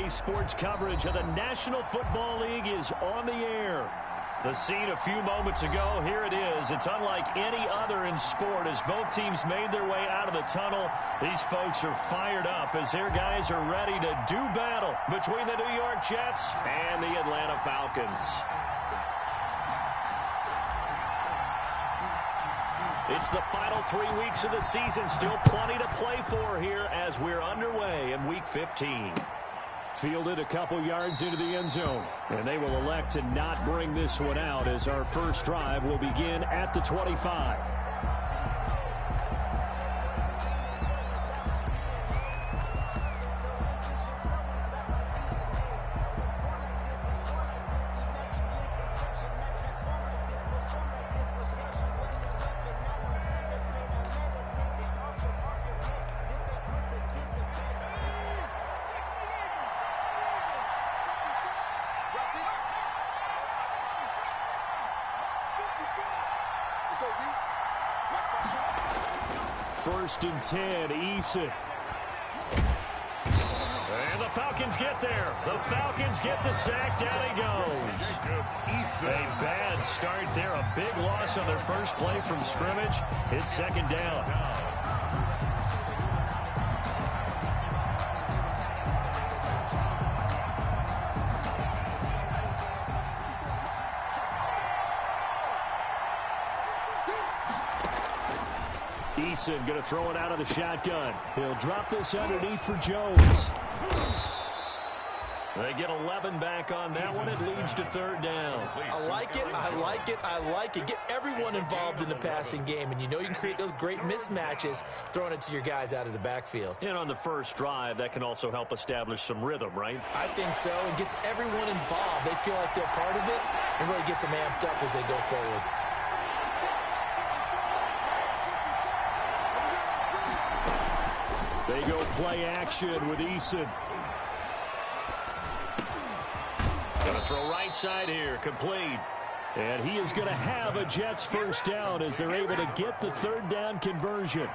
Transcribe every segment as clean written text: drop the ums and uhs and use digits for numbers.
Today's sports coverage of the National Football League is on the air. The scene a few moments ago, here it is. It's unlike any other in sport as both teams made their way out of the tunnel. These folks are fired up as their guys are ready to do battle between the New York Jets and the Atlanta Falcons. It's the final 3 weeks of the season. Still plenty to play for here as we're underway in Week 15. Fielded a couple yards into the end zone. And they will elect to not bring this one out as our first drive will begin at the 25. First and 10, Eason. And the Falcons get there. The Falcons get the sack. Down he goes. A bad start there. A big loss on their first play from scrimmage. It's second down. Eason going to throw it out of the shotgun. He'll drop this underneath for Jones. They get 11 back on that one. It leads to third down. I like it. I like it. I like it. Get everyone involved in the passing game, and you know you can create those great mismatches throwing it to your guys out of the backfield. And on the first drive, that can also help establish some rhythm, right? I think so. It gets everyone involved. They feel like they're part of it and really gets them amped up as they go forward. They go play action with Eason. Going to throw right side here, complete. And he is going to have a Jets first down as they're able to get the third down conversion.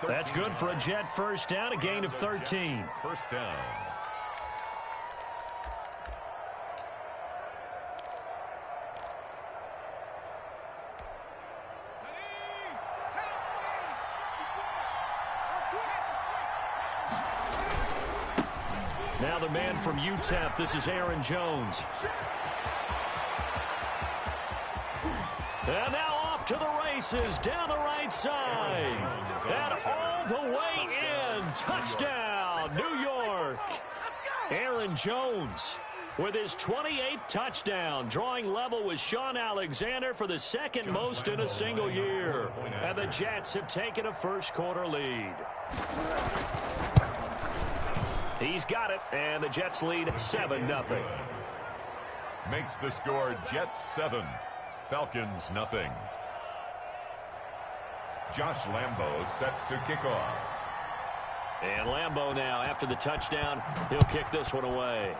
That's good for a Jet first down, a gain of 13. First down. Now the man from UTEP, this is Aaron Jones. And now off to the races, down the right side. And all the way in. Touchdown, New York. Aaron Jones with his 28th touchdown, drawing level with Sean Alexander for the second most in a single year. And the Jets have taken a first quarter lead. He's got it, and the Jets lead 7-0. Makes the score Jets 7, Falcons nothing. Josh Lambo set to kick off. And Lambo now, after the touchdown, he'll kick this one away.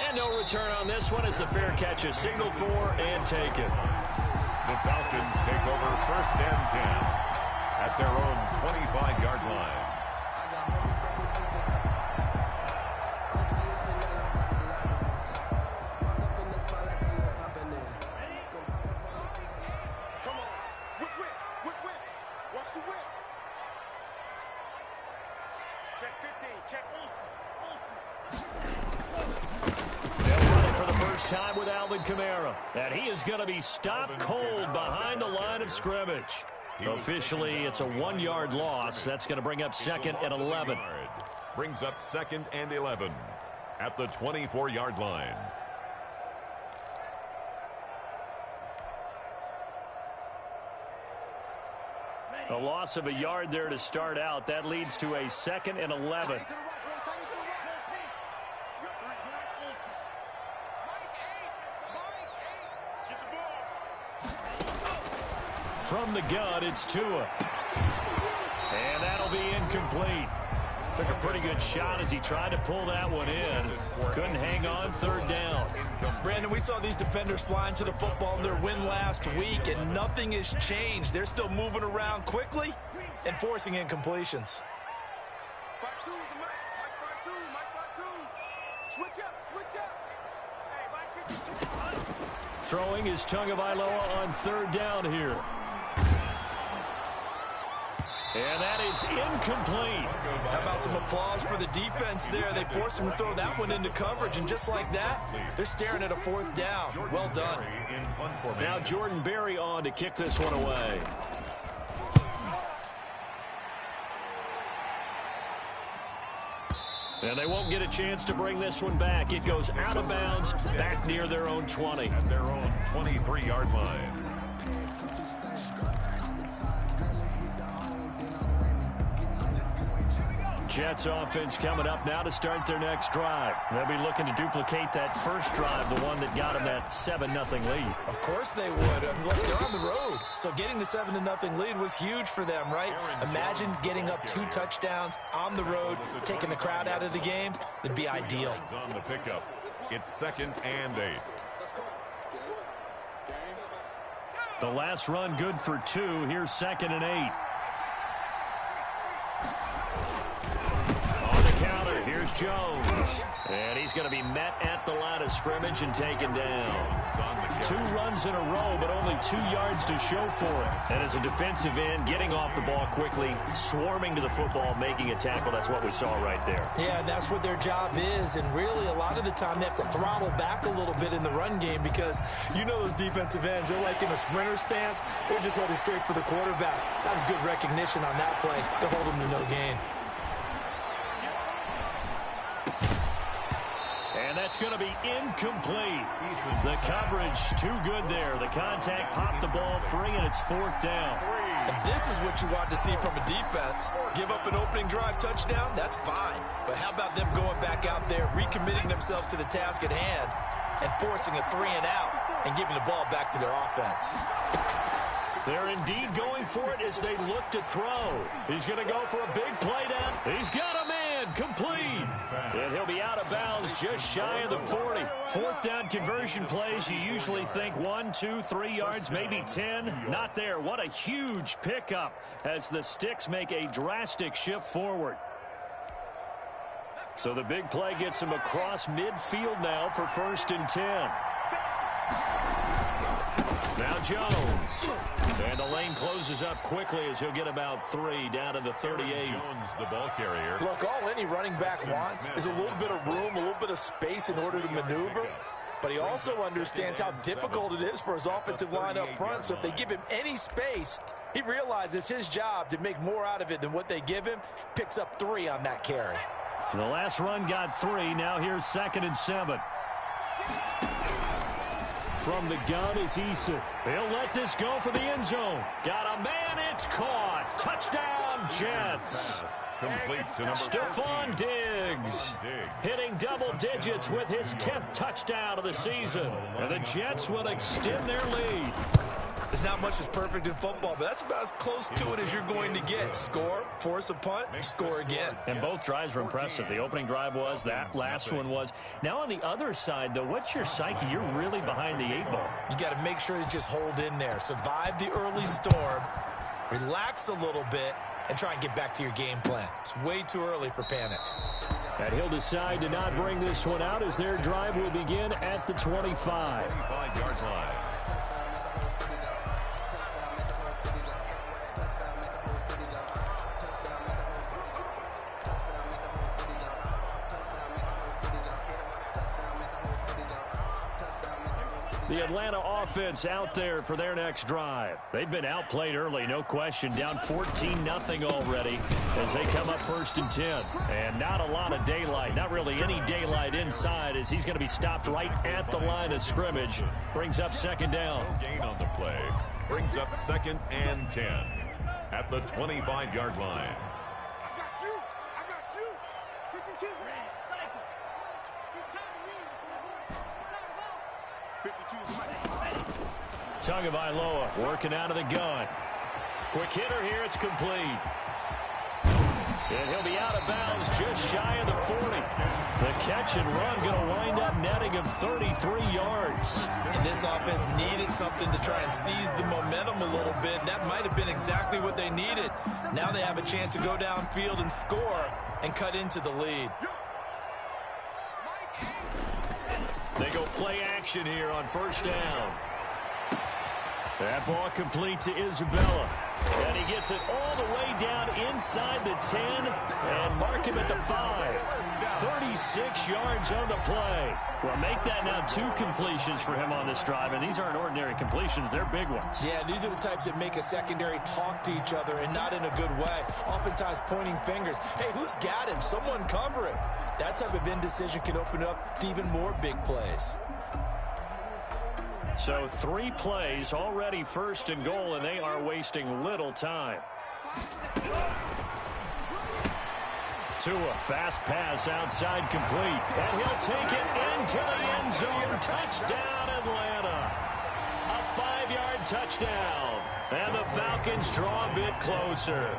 And no return on this one as the fair catch is signaled for and taken. The Falcons take over first and 10 at their own 25-yard line. Time with Alvin Kamara, and he is going to be stopped cold behind the line of scrimmage. Officially, it's a 1-yard loss. That's going to bring up second and 11. Brings up second and 11 at the 24-yard line. A loss of a yard there to start out. That leads to a second and 11. From the gun, it's Tua. And that'll be incomplete. Took a pretty good shot as he tried to pull that one in. Couldn't hang on, third down. Brandon, we saw these defenders flying to the football in their win last week, and nothing has changed. They're still moving around quickly and forcing incompletions. Throwing is Tagovailoa on third down here. And that is incomplete. How about some applause for the defense there? They forced him to throw that one into coverage, and just like that, they're staring at a fourth down. Well done. Now Jordan Berry on to kick this one away. And they won't get a chance to bring this one back. It goes out of bounds, back near their own 20. At their own 23-yard line. Jets offense coming up now to start their next drive. They'll be looking to duplicate that first drive, the one that got them that 7-0 lead. Of course they would. Look, they're on the road. So getting the 7-0 lead was huge for them, right? Imagine getting up 2 touchdowns on the road, taking the crowd out of the game. It'd be ideal. On the pickup. It's 2nd and 8. The last run good for 2. Here's 2nd and 8. Here's Jones, and he's going to be met at the line of scrimmage and taken down. 2 runs in a row, but only 2 yards to show for it. And as a defensive end, getting off the ball quickly, swarming to the football, making a tackle, that's what we saw right there. Yeah, that's what their job is, and really a lot of the time they have to throttle back a little bit in the run game because you know those defensive ends, they're like in a sprinter stance. They're just headed straight for the quarterback. That was good recognition on that play to hold them to no gain. And that's going to be incomplete. The coverage too good there. The contact popped the ball free, and it's 4th down. And this is what you want to see from a defense. Give up an opening drive touchdown, that's fine. But how about them going back out there, recommitting themselves to the task at hand, and forcing a 3-and-out and giving the ball back to their offense. They're indeed going for it as they look to throw. He's going to go for a big play down. He's got a man complete. And he'll be out of bounds just shy of the 40. 4th down conversion plays, you usually think 1, 2, 3 yards, maybe 10. Not there. What a huge pickup as the Sticks make a drastic shift forward. So the big play gets him across midfield now for 1st and 10. Now Jones. And the lane closes up quickly as he'll get about 3 down to the 38. Jones, the ball carrier. Look, all any running back wants is a little bit of room, a little bit of space in order to maneuver. But he also understands how difficult it is for his offensive line up front. So if they give him any space, he realizes his job to make more out of it than what they give him. Picks up 3 on that carry. The last run got 3. Now here's 2nd and 7. From the gun is Issa. He'll let this go for the end zone. Got a man, it's caught. Touchdown, Jets. Complete to number Stephon Diggs hitting double digits with his 10th touchdown of the season. And the Jets will extend their lead. There's not much that's perfect in football, but that's about as close to it as you're going to get. Score, force a punt, score again. And both drives were impressive. The opening drive was, that last one was. Now on the other side, though, what's your psyche? You're really behind the 8 ball. You got to make sure you just hold in there. Survive the early storm, relax a little bit, and try and get back to your game plan. It's way too early for panic. And he'll decide to not bring this one out as their drive will begin at the 25. 25-yard line. The Atlanta offense out there for their next drive. They've been outplayed early, no question. Down 14-0 already as they come up 1st and 10. And not a lot of daylight, not really any daylight inside as he's going to be stopped right at the line of scrimmage. Brings up 2nd down. No gain on the play. Brings up 2nd and 10 at the 25-yard line. Tagovailoa working out of the gun. Quick hitter here, it's complete. And he'll be out of bounds just shy of the 40. The catch and run going to wind up netting him 33 yards. And this offense needed something to try and seize the momentum a little bit. That might have been exactly what they needed. Now they have a chance to go downfield and score and cut into the lead. They go play action here on first down. That ball complete to Isabella. And he gets it all the way down inside the 10 and mark him at the 5. 36 yards on the play. Well, make that now 2 completions for him on this drive, and these aren't ordinary completions. They're big ones. Yeah, these are the types that make a secondary talk to each other and not in a good way. Oftentimes pointing fingers. Hey, who's got him? Someone cover him. That type of indecision can open up to even more big plays. So 3 plays, already first and goal, and they are wasting little time. Tua, fast pass outside complete. And he'll take it into the end zone. Touchdown, Atlanta. A 5-yard touchdown. And the Falcons draw a bit closer.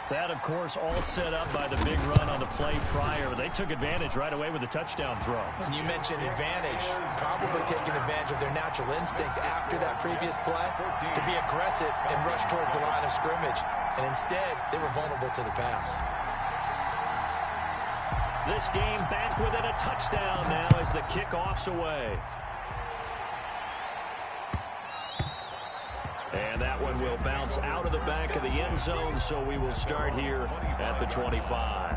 That, of course, all set up by the big run on the play prior. They took advantage right away with the touchdown throw. And you mentioned advantage, probably taking advantage of their natural instinct after that previous play to be aggressive and rush towards the line of scrimmage. And instead, they were vulnerable to the pass. This game back within a touchdown now as the kickoff's away. And that one will bounce out of the back of the end zone, so we will start here at the 25.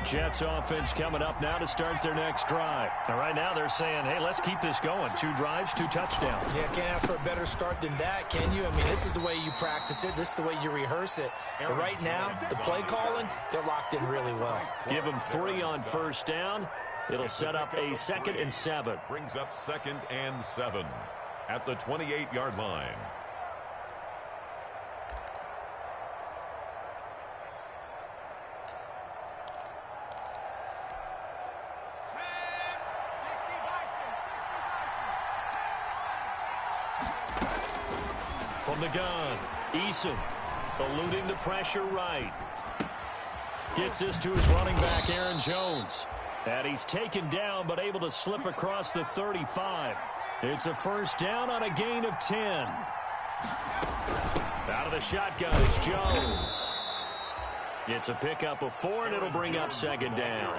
Jets offense coming up now to start their next drive. And right now they're saying, hey, let's keep this going. 2 drives, 2 touchdowns. Yeah, can't ask for a better start than that, can you? I mean, this is the way you practice it. This is the way you rehearse it. But right now, the play calling, they're locked in really well. Give them 3 on first down. It'll set up a 2nd and 7. Brings up 2nd and 7 at the 28-yard line. From the gun, Eason eluding the pressure right. Gets this to his running back, Aaron Jones. And he's taken down, but able to slip across the 35. It's a first down on a gain of 10. Out of the shotgun is Jones. It's a pickup of 4, and it'll bring up 2nd down.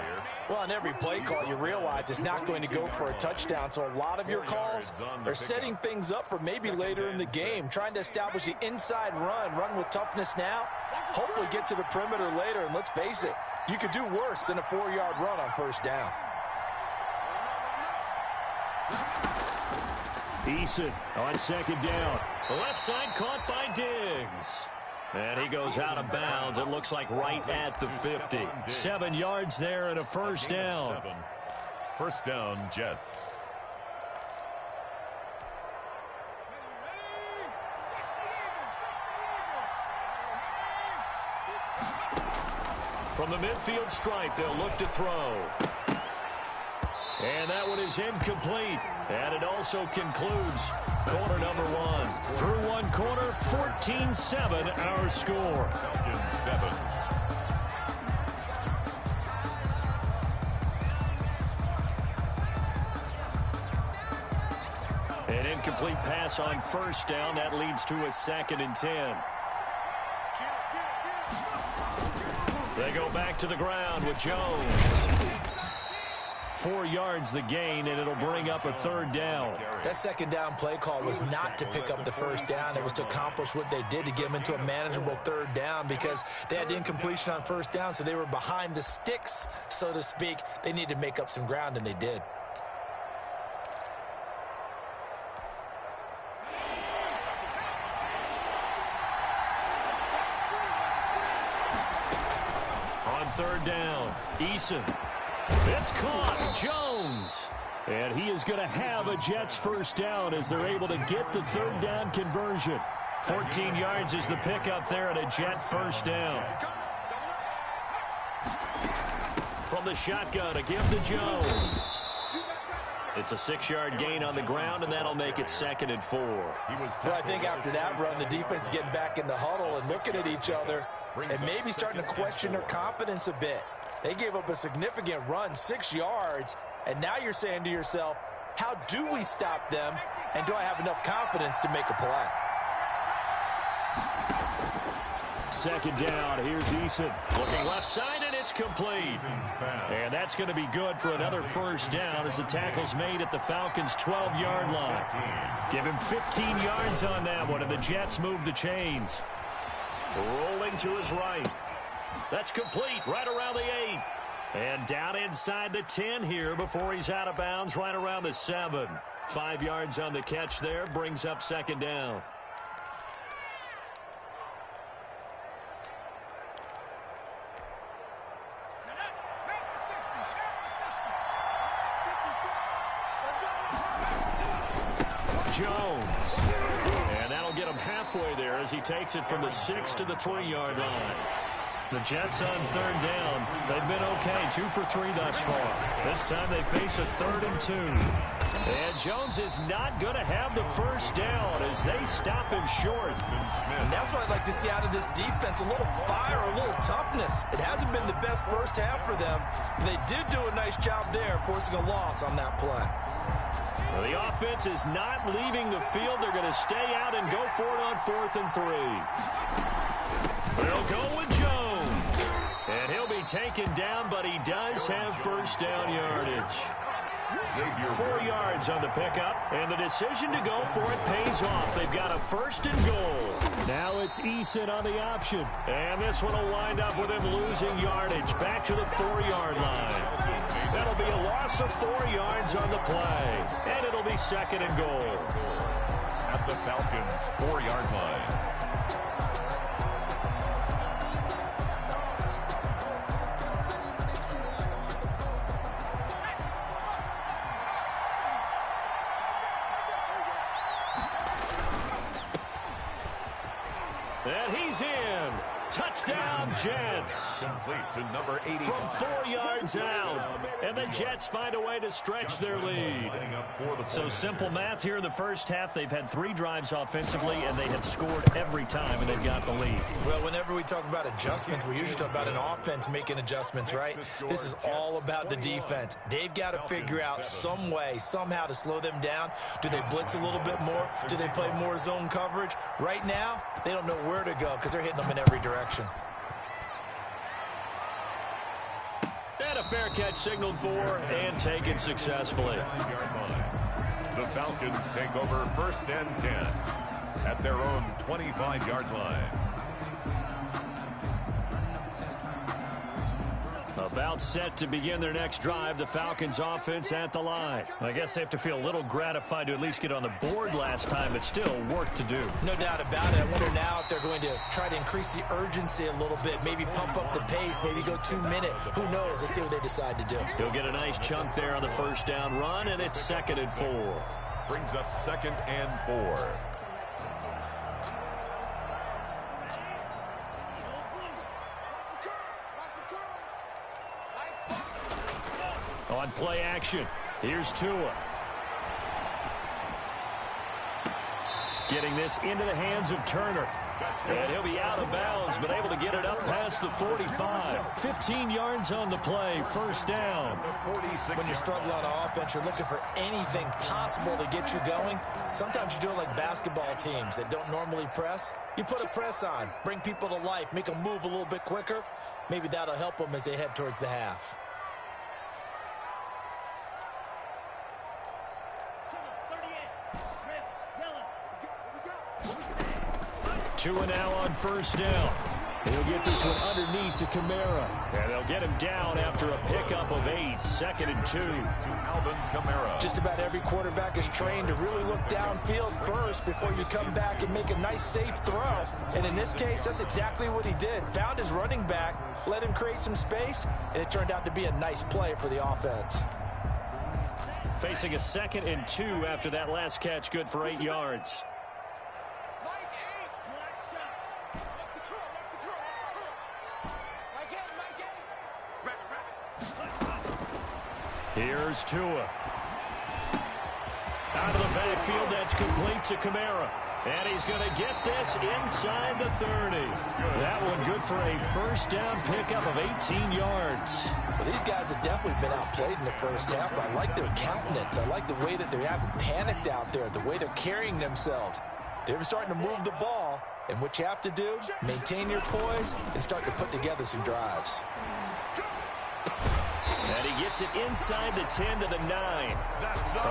Well, on every play call, you realize it's not going to go for a touchdown, so a lot of your calls are setting things up for maybe later in the game, trying to establish the inside run with toughness now, hopefully get to the perimeter later, and let's face it, you could do worse than a 4-yard run on first down. Eason on 2nd down. The left side caught by Diggs. And he goes out of bounds. It looks like right at the 50. 7 yards there and a first down. First down, Jets. From the midfield stripe, they'll look to throw. And that one is incomplete. And it also concludes quarter number 1. Through one quarter, 14-7 our score. Falcons 7. An incomplete pass on first down. That leads to a 2nd and 10. They go back to the ground with Jones. 4 yards the gain, and it'll bring up a 3rd down. That 2nd down play call was not to pick up the first down. It was to accomplish what they did to get them into a manageable 3rd down because they had incompletion on first down, so they were behind the sticks, so to speak. They needed to make up some ground, and they did. On 3rd down, Eason. It's caught. Jones. And he is going to have a Jets first down as they're able to get the 3rd down conversion. 14 yards is the pickup there at a Jet first down. From the shotgun, a give to Jones. It's a 6-yard gain on the ground, and that'll make it 2nd and 4. Well, I think after that run, the defense is getting back in the huddle and looking at each other and maybe starting to question their confidence a bit. They gave up a significant run, 6 yards, and now you're saying to yourself, how do we stop them, and do I have enough confidence to make a play? second down. Here's Eason looking left side, and it's complete. And that's going to be good for another first down as the tackle's made at the Falcons' 12-yard line. Give him 15 yards on that one, and the Jets move the chains. Rolling to his right. That's complete right around the 8. And down inside the 10 here before he's out of bounds right around the 7. 5 yards on the catch there, brings up second down. Jones. And that'll get him halfway there as he takes it from the 6 to the 3-yard line. The Jets on third down. They've been okay, 2 for 3 thus far. This time they face a 3rd and 2. And Jones is not going to have the first down as they stop him short. And that's what I'd like to see out of this defense, a little fire, a little toughness. It hasn't been the best first half for them. They did do a nice job there, forcing a loss on that play. Well, the offense is not leaving the field. They're going to stay out and go for it on 4th and 3. They'll go with Jones. And he'll be taken down, but he does have first down yardage. 4 yards on the pickup, and the decision to go for it pays off. They've got a 1st and goal. Now it's Eason on the option. And this one will wind up with him losing yardage back to the 4-yard line. That'll be a loss of 4 yards on the play. And it'll be 2nd and goal. At the Falcons' 4-yard line. And he's in. Touchdown, Jets. Complete to number 80. From 4 yards out. And the Jets find a way to stretch their lead. So simple math here in the first half. They've had 3 drives offensively, and they have scored every time, and they've got the lead. Well, whenever we talk about adjustments, we usually talk about an offense making adjustments, right? This is all about the defense. They've got to figure out some way, somehow to slow them down. Do they blitz a little bit more? Do they play more zone coverage? Right now, they don't know where to go because they're hitting them in every direction. And a fair catch signaled for and taken successfully. The Falcons take over 1st and 10 at their own 25-yard line. About set to begin their next drive, the Falcons offense at the line. I guess they have to feel a little gratified to at least get on the board last time, but still work to do. No doubt about it. I wonder now if they're going to try to increase the urgency a little bit, maybe pump up the pace, maybe go 2-minute. Who knows? Let's see what they decide to do. He'll get a nice chunk there on the first down run, and it's 2nd and 4. Brings up 2nd and 4. On play action, here's Tua. Getting this into the hands of Turner. And he'll be out of bounds, but able to get it up past the 45. 15 yards on the play, first down. When you're struggling on offense, you're looking for anything possible to get you going. Sometimes you do it like basketball teams that don't normally press. You put a press on, bring people to life, make them move a little bit quicker. Maybe that'll help them as they head towards the half. Tua now on first down. He'll get this one underneath to Kamara. And they'll get him down after a pickup of 8. 2nd and 2. Alvin Kamara. Just about every quarterback is trained to really look downfield first before you come back and make a nice, safe throw. And in this case, that's exactly what he did. Found his running back, let him create some space, and it turned out to be a nice play for the offense. Facing a 2nd and 2 after that last catch, good for 8 yards. Here's Tua. Out of the backfield, that's complete to Kamara. And he's going to get this inside the 30. That one good for a first down pickup of 18 yards. Well, these guys have definitely been outplayed in the first half. I like their countenance. I like the way that they haven't panicked out there, the way they're carrying themselves. They were starting to move the ball, And what you have to do, maintain your poise and start to put together some drives. And he gets it inside the 10 to the 9.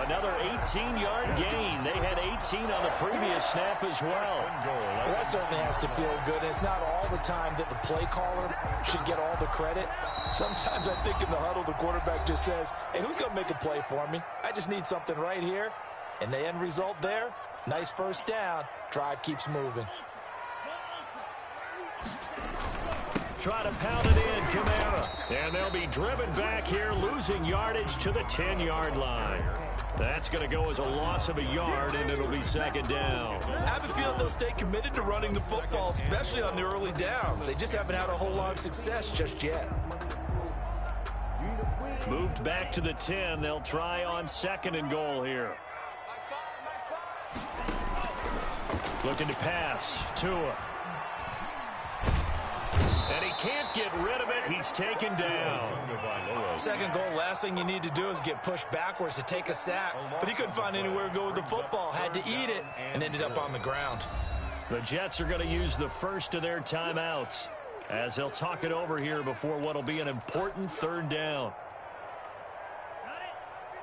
Another 18-yard gain. They had 18 on the previous snap as well. Well, that certainly has to feel good. And it's not all the time that the play caller should get all the credit. Sometimes I think in the huddle, the quarterback just says, hey, who's going to make a play for me? I just need something right here. And the end result there, nice first down. Drive keeps moving. Try to pound it in, Kamara. And they'll be driven back here, losing yardage to the 10-yard line. That's going to go as a loss of a yard, and it'll be second down. I have a feeling they'll stay committed to running the football, especially on the early downs. They just haven't had a whole lot of success just yet. Moved back to the 10. They'll try on second and goal here. Looking to pass. Tua. And he can't get rid of it. He's taken down. Second goal, last thing you need to do is get pushed backwards to take a sack. But he couldn't find anywhere to go with the football. Had to eat it and ended up on the ground. The Jets are going to use the first of their timeouts as they'll talk it over here before what will be an important third down. Got it.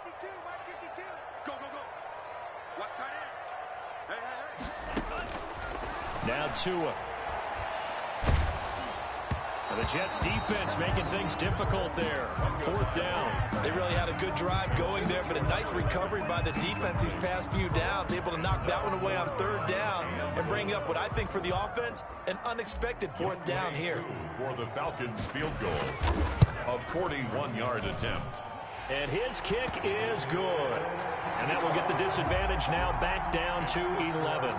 52, Mike 52. Go, go, go. Watch tight end. Hey. Now Tua. The Jets defense making things difficult there. Fourth down. They really had a good drive going there, but a nice recovery by the defense these past few downs, able to knock that one away on third down and bring up what I think for the offense, an unexpected fourth down here. For the Falcons field goal, a 41-yard attempt. And his kick is good. And that will get the disadvantage now back down to 11.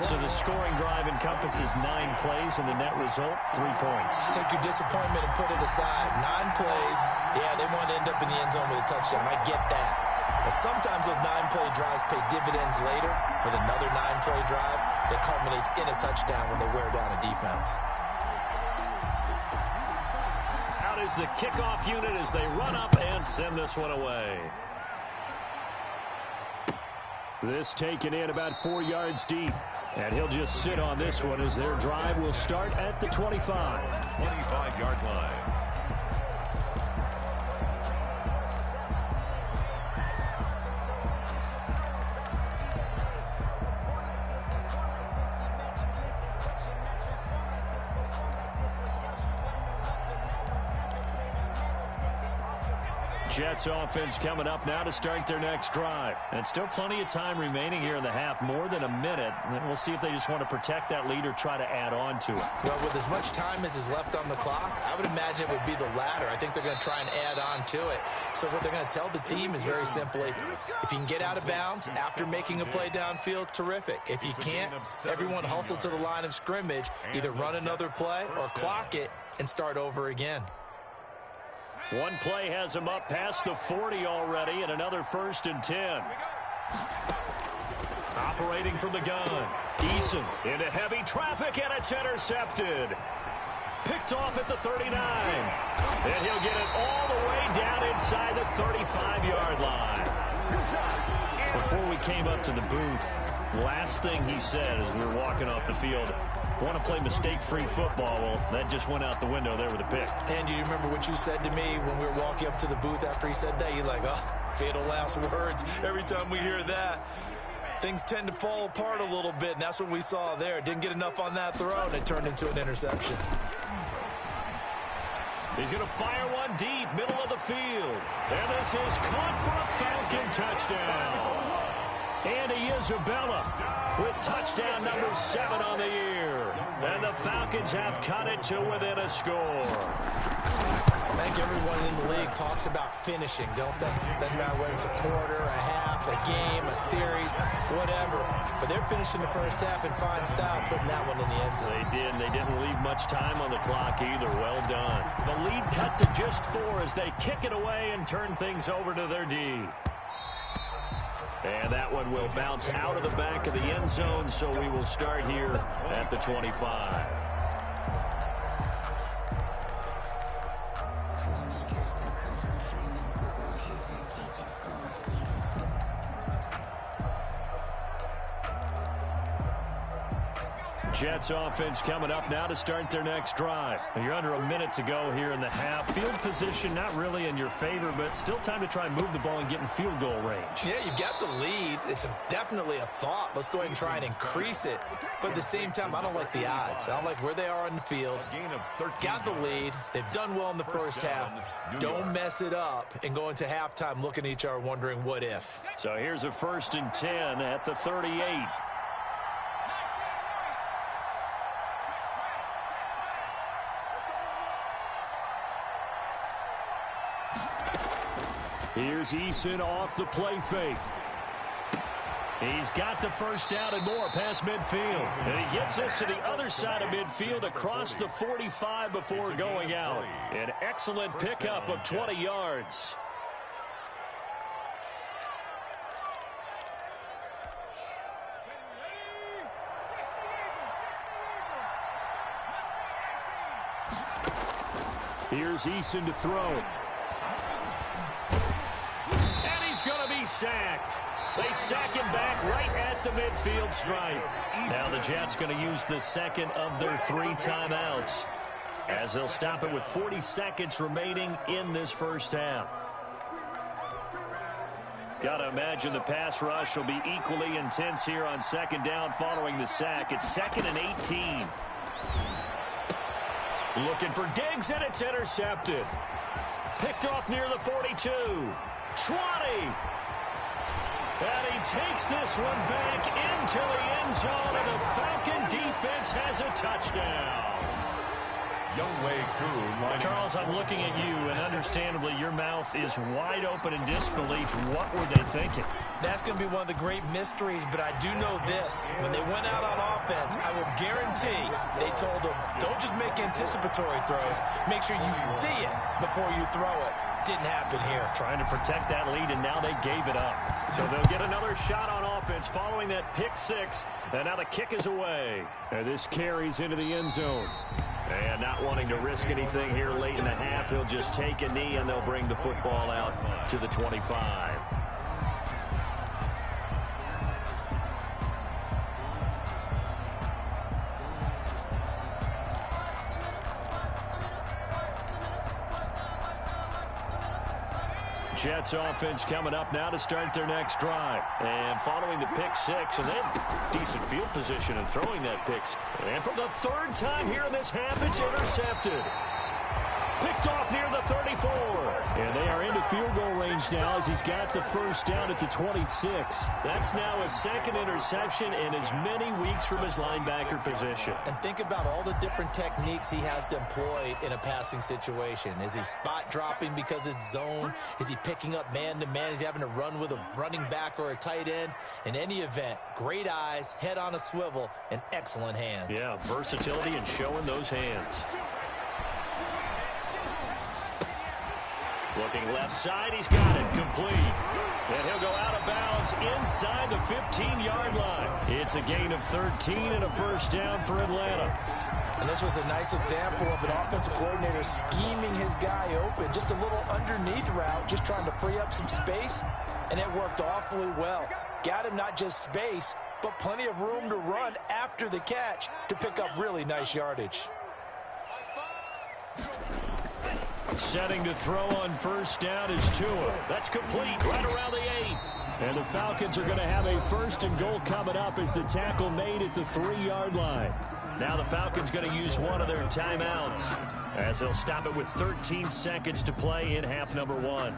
So the scoring drive encompasses 9 plays, and the net result, 3 points. Take your disappointment and put it aside. 9 plays. Yeah, they want to end up in the end zone with a touchdown. I get that. But sometimes those 9-play drives pay dividends later with another 9-play drive that culminates in a touchdown when they wear down a defense. Out is the kickoff unit as they run up and send this one away. This taken in about 4 yards deep. And he'll just sit on this one as their drive will start at the 25. 25-yard line. Jets offense coming up now to start their next drive. And still plenty of time remaining here in the half, more than a minute. And we'll see if they just want to protect that lead or try to add on to it. Well, with as much time as is left on the clock, I would imagine it would be the latter. I think they're going to try and add on to it. So what they're going to tell the team is very simply, if you can get out of bounds after making a play downfield, terrific. If you can't, everyone hustle to the line of scrimmage, either run another play or clock it and start over again. One play has him up past the 40 already, and another 1st and 10. Operating from the gun. Eason into heavy traffic, and it's intercepted. Picked off at the 39. And he'll get it all the way down inside the 35-yard line. Before we came up to the booth, last thing he said as we were walking off the field, want to play mistake-free football. Well, that just went out the window there with a pick. And you remember what you said to me when we were walking up to the booth after he said that? You're like, oh, fatal last words. Every time we hear that, things tend to fall apart a little bit, and that's what we saw there. Didn't get enough on that throw, and it turned into an interception. He's going to fire one deep, middle of the field. And this is caught for a Falcon touchdown. Andy Isabella with touchdown number 7 on the year. And the Falcons have cut it to within a score. I think everyone in the league talks about finishing, don't they? Doesn't matter whether it's a quarter, a half, a game, a series, whatever. But they're finishing the first half in fine style, putting that one in the end zone. They did, and they didn't leave much time on the clock either. Well done. The lead cut to just 4 as they kick it away and turn things over to their D. And that one will bounce out of the back of the end zone, so we will start here at the 25. Jets offense coming up now to start their next drive. You're under a minute to go here in the half. Field position not really in your favor, but still time to try and move the ball and get in field goal range. Yeah, you've got the lead. It's definitely a thought. Let's go ahead and try and increase it. But at the same time, I don't like the odds. I don't like where they are on the field. Got the lead. They've done well in the first half. Don't mess it up and go into halftime looking at each other wondering what if. So here's a 1st and 10 at the 38. Here's Eason off the play fake. He's got the first down and more past midfield. And he gets us to the other side of midfield across the 45 before going out. An excellent pickup of 20 yards. Here's Eason to throw. Going to be sacked. They sack him back right at the midfield stripe. Now the Jets going to use the second of their 3 timeouts as they'll stop it with 40 seconds remaining in this first half. Got to imagine the pass rush will be equally intense here on 2nd down following the sack. It's 2nd and 18. Looking for Diggs, and it's intercepted. Picked off near the 42. 20. And he takes this one back into the end zone, and the Falcon defense has a touchdown. Younghoe Koo. Charles, I'm looking at you, and understandably your mouth is wide open in disbelief. What were they thinking? That's going to be one of the great mysteries, but I do know this. When they went out on offense, I will guarantee they told them, don't just make anticipatory throws. Make sure you see it before you throw it. Didn't happen here. Trying to protect that lead, and now they gave it up. So they'll get another shot on offense following that pick 6, and now the kick is away. And this carries into the end zone. And not wanting to risk anything here late in the half, he'll just take a knee, and they'll bring the football out to the 25. Jets offense coming up now to start their next drive. And following the pick 6, and they have decent field position in throwing that pick. And for the 3rd time here in this half, it's intercepted. Picked off near the 34. And they are into field goal range now as he's got the first down at the 26. That's now his 2nd interception in as many weeks from his linebacker position. And think about all the different techniques he has to employ in a passing situation. Is he spot dropping because it's zone? Is he picking up man-to-man? Is he having to run with a running back or a tight end? In any event, great eyes, head on a swivel, and excellent hands. Yeah, versatility and showing those hands. Looking left side, he's got it complete. And he'll go out of bounds inside the 15-yard line. It's a gain of 13 and a first down for Atlanta. And this was a nice example of an offensive coordinator scheming his guy open. Just a little underneath route, just trying to free up some space. And it worked awfully well. Got him not just space, but plenty of room to run after the catch to pick up really nice yardage. Setting to throw on first down is Tua. That's complete right around the 8. And the Falcons are going to have a 1st and goal coming up as the tackle made at the 3-yard line. Now the Falcons going to use one of their timeouts as they'll stop it with 13 seconds to play in half number 1.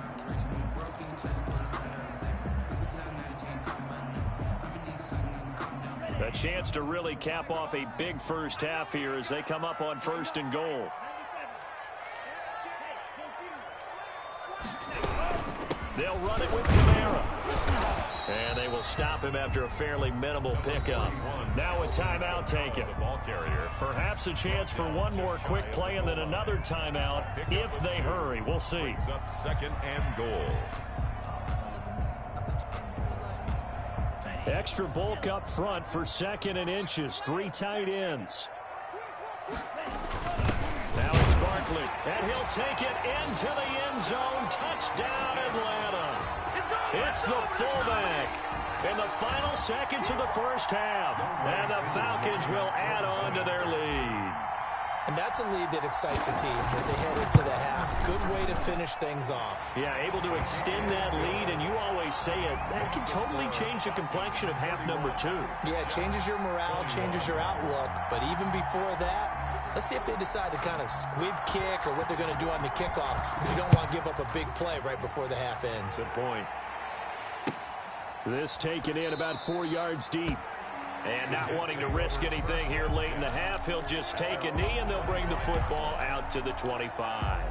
A chance to really cap off a big first half here as they come up on 1st and goal. They'll run it with Kamara. And they will stop him after a fairly minimal pickup. Now a timeout taken. Perhaps a chance for one more quick play and then another timeout if they hurry. We'll see. Up 2nd and goal. Extra bulk up front for 2nd and inches. 3 tight ends. Now it's Barkley, and he'll take it into the end zone. Touchdown, Atlanta. It's the fullback. in the final seconds of the first half. And the Falcons will add on to their lead. And that's a lead that excites a team as they head into the half. Good way to finish things off. Yeah, able to extend that lead, and you always say it, that can totally change the complexion of half number 2. Yeah, it changes your morale, changes your outlook. But even before that, let's see if they decide to kind of squib kick or what they're going to do on the kickoff, because you don't want to give up a big play right before the half ends. Good point. This taken in about 4 yards deep. And not wanting to risk anything here late in the half, he'll just take a knee, and they'll bring the football out to the 25.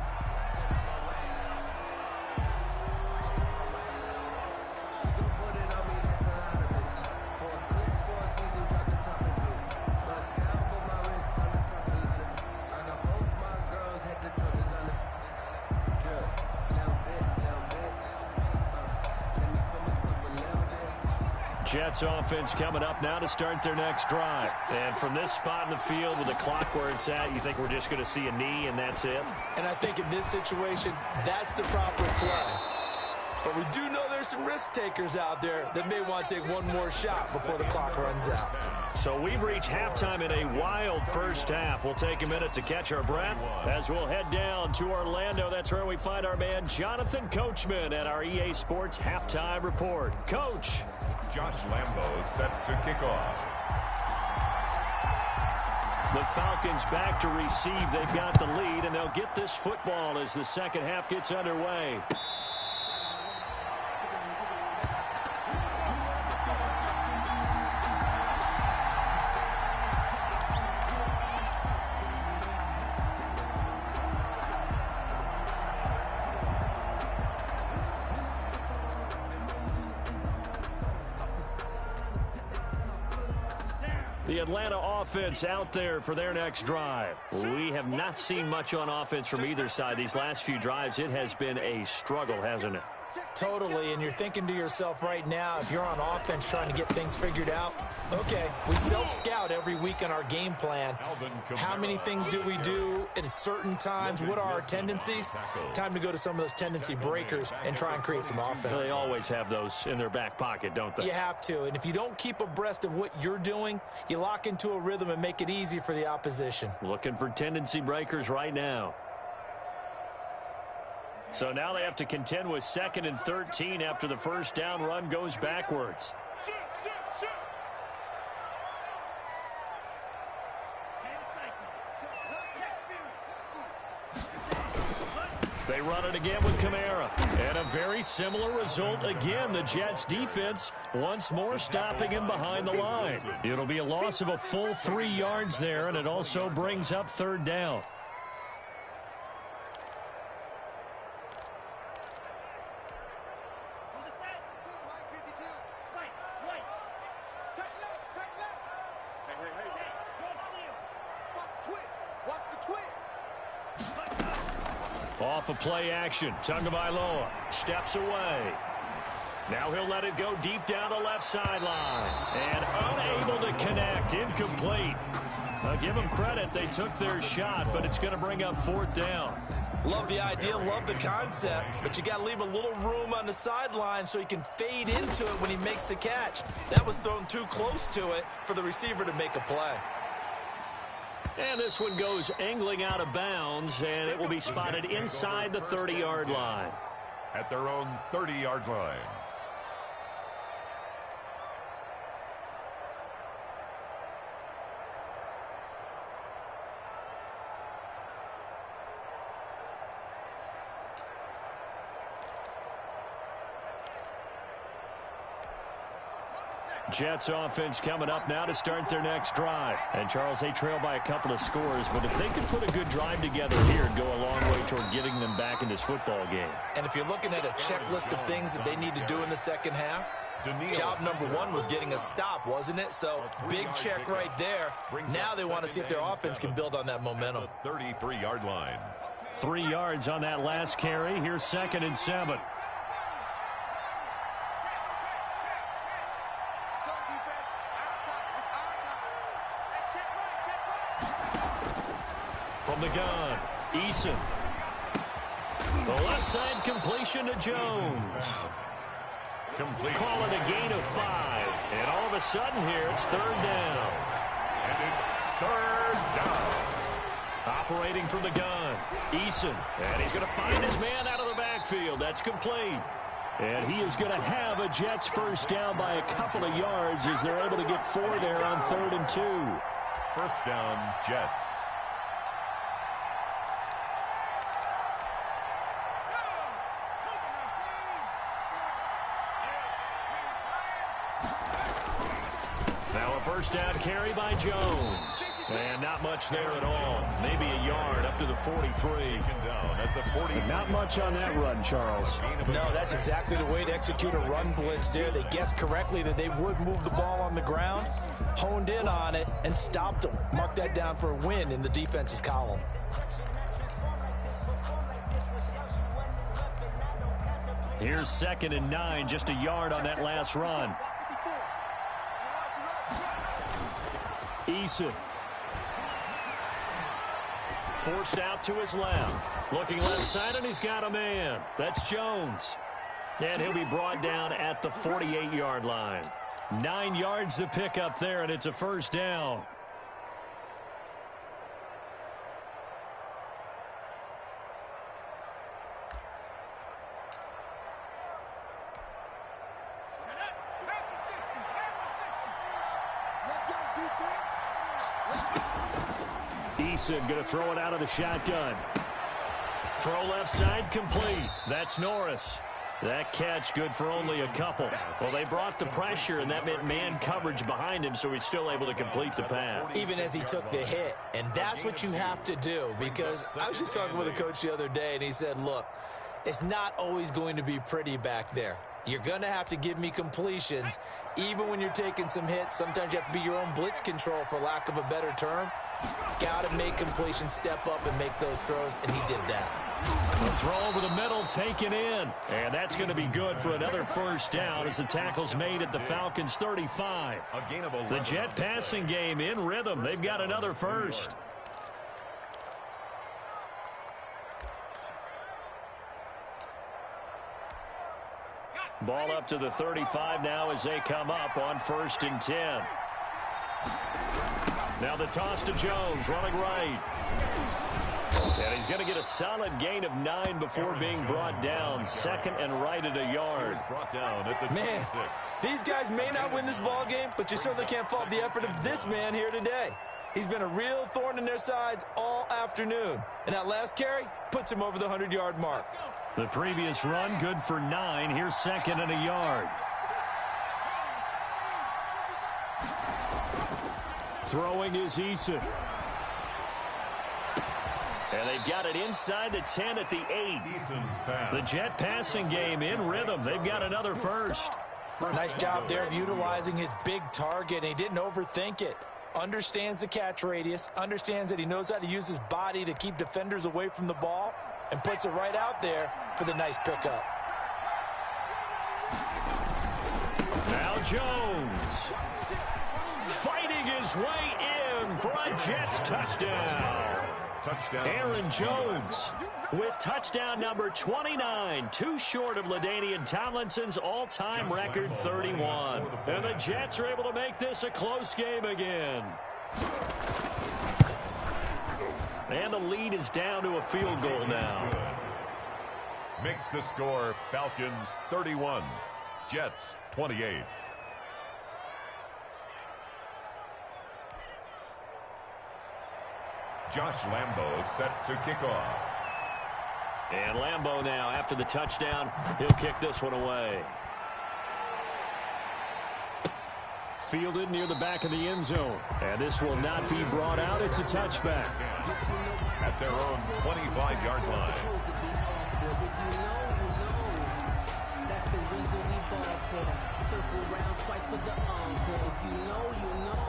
Jets offense coming up now to start their next drive. And from this spot in the field with the clock where it's at, you think we're just going to see a knee and that's it? And I think in this situation, that's the proper play. But we do know there's some risk takers out there that may want to take one more shot before the clock runs out. So we've reached halftime in a wild first half. We'll take a minute to catch our breath as we'll head down to Orlando. That's where we find our man Jonathan Coachman at our EA Sports Halftime Report. Coach. Josh Lambo set to kick off. The Falcons back to receive. They've got the lead, and they'll get this football as the second half gets underway. The Atlanta offense out there for their next drive. We have not seen much on offense from either side. These last few drives, it has been a struggle, hasn't it? Totally, and you're thinking to yourself right now, if you're on offense trying to get things figured out, okay, we self-scout every week on our game plan. How many things do we do at certain times? What are our tendencies? Time to go to some of those tendency breakers and try and create some offense. They always have those in their back pocket, don't they? You have to, and if you don't keep abreast of what you're doing, you lock into a rhythm and make it easy for the opposition. Looking for tendency breakers right now. So now they have to contend with 2nd and 13 after the first down run goes backwards. They run it again with Kamara. And a very similar result again. The Jets defense once more stopping him behind the line. It'll be a loss of a full 3 yards there, and it also brings up 3rd down. Off of play action, Tagovailoa steps away. Now he'll let it go deep down the left sideline. And unable to connect, incomplete. Give them credit, they took their shot, but it's going to bring up 4th down. Love the idea, love the concept, but you got to leave a little room on the sideline so he can fade into it when he makes the catch. That was thrown too close to it for the receiver to make a play. And this one goes angling out of bounds, and it will be spotted inside the 30-yard line. At their own 30-yard line. Jets offense coming up now to start their next drive. And, Charles, they trail by a couple of scores, but if they could put a good drive together here, it'd go a long way toward getting them back in this football game. And if you're looking at a checklist of things that they need to do in the second half, job number 1 was getting a stop, wasn't it? So, big check right there. Now they want to see if their offense can build on that momentum. 33-yard line. 3 yards on that last carry. Here's 2nd and 7. From the gun, Eason. The left side completion to Jones. Complete. Call it a gain of 5. And all of a sudden here, it's 3rd down. And it's 3rd down. Operating from the gun, Eason. And he's going to find his man out of the backfield. That's complete. And he is going to have a Jets first down by a couple of yards as they're able to get 4 there on 3rd and 2. First down, Jets. Now a first down carry by Jones. And not much there at all. Maybe a yard up to the 43. Down at the 40. Not much on that run, Charles. No, that's exactly the way to execute a run blitz there. They guessed correctly that they would move the ball on the ground, honed in on it, and stopped them. Mark that down for a win in the defense's column. Here's 2nd and 9, just a yard on that last run. Eason. Forced out to his left. Looking left side, and he's got a man. That's Jones. And he'll be brought down at the 48-yard line. 9 yards to pick up there, and it's a first down. Eason going to throw it out of the shotgun. Throw left side complete. That's Norris. That catch good for only a couple. Well, they brought the pressure, and that meant man coverage behind him, so he's still able to complete the pass. Even as he took the hit. And that's what you have to do, because I was just talking with a coach the other day, and he said, look, it's not always going to be pretty back there. You're going to have to give me completions. Even when you're taking some hits, sometimes you have to be your own blitz control, for lack of a better term. Got to make completions, step up, and make those throws, and he did that. The throw over the middle taken in. And that's going to be good for another first down as the tackle's made at the Falcons' 35. The Jet passing game in rhythm. They've got another first. Ball up to the 35 now as they come up on 1st and 10. Now the toss to Jones, running right. And he's going to get a solid gain of 9 before being brought down. 2nd and right at a yard. Man, these guys may not win this ball game, but you certainly can't fault the effort of this man here today. He's been a real thorn in their sides all afternoon. And that last carry puts him over the 100-yard mark. The previous run good for 9. Here's 2nd and a yard. Throwing is Eason. And they've got it inside the 10 at the 8. The Jet passing game in rhythm. They've got another first. Nice job there of utilizing his big target. He didn't overthink it. Understands the catch radius. Understands that he knows how to use his body to keep defenders away from the ball. And puts it right out there for the nice pickup. Now Jones. Fighting his way in for a Jets touchdown. Aaron Jones with touchdown number 29, too short of LaDainian Tomlinson's all-time record 31. And the Jets are able to make this a close game again. And the lead is down to a field goal now. Makes the score Falcons 31, Jets 28. Josh Lambo set to kick off. And Lambo now, after the touchdown, he'll kick this one away. Fielded near the back of the end zone. And this will not be brought out. It's a touchback. At their own 25-yard line. That's the reason we ball for. Circle round twice for the encore. If you know, you know.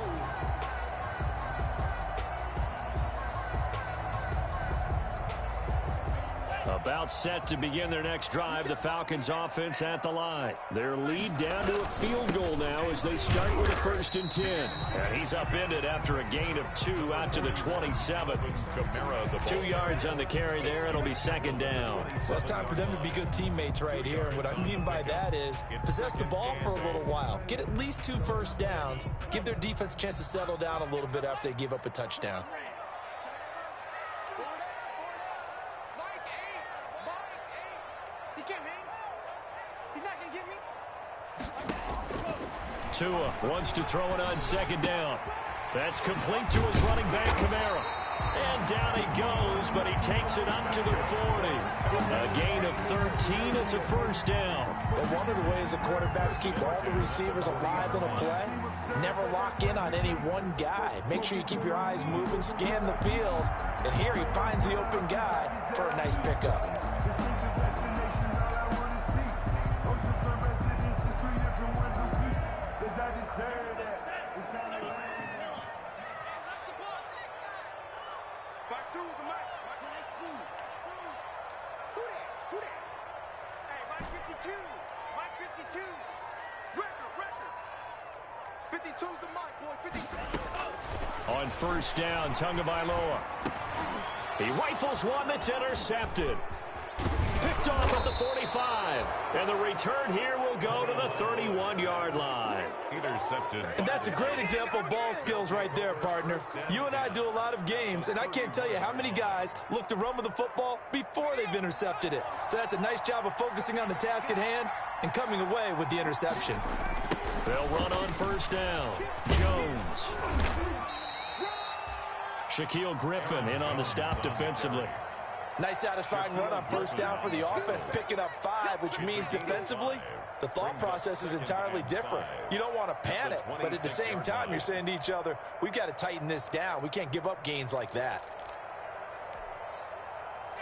A About set to begin their next drive, the Falcons offense at the line. Their lead down to a field goal now as they start with a 1st and 10. And he's upended after a gain of 2 out to the 27. 2 yards on the carry there. It'll be 2nd down. Well, it's time for them to be good teammates right here. And what I mean by that is possess the ball for a little while. Get at least 2 first downs. Give their defense a chance to settle down a little bit after they give up a touchdown. Tua wants to throw it on 2nd down. That's complete to his running back, Kamara. And down he goes, but he takes it up to the 40. A gain of 13. It's a 1st down. Well, one of the ways the quarterbacks keep all the receivers alive in a play, never lock in on any one guy. Make sure you keep your eyes moving, scan the field. And here he finds the open guy for a nice pickup. On 1st down, Tagovailoa. He rifles one that's intercepted. Picked off at the 45. And the return here will go to the 31-yard line. Intercepted. And that's a great example of ball skills right there, partner. You and I do a lot of games, and I can't tell you how many guys look to run with the football before they've intercepted it. So that's a nice job of focusing on the task at hand and coming away with the interception. They'll run on 1st down. Jones. Shaquille Griffin in on the stop defensively. Nice satisfying run on 1st down for the offense, picking up 5, which means defensively, the thought process is entirely different. You don't want to panic, but at the same time, you're saying to each other, we've got to tighten this down. We can't give up gains like that.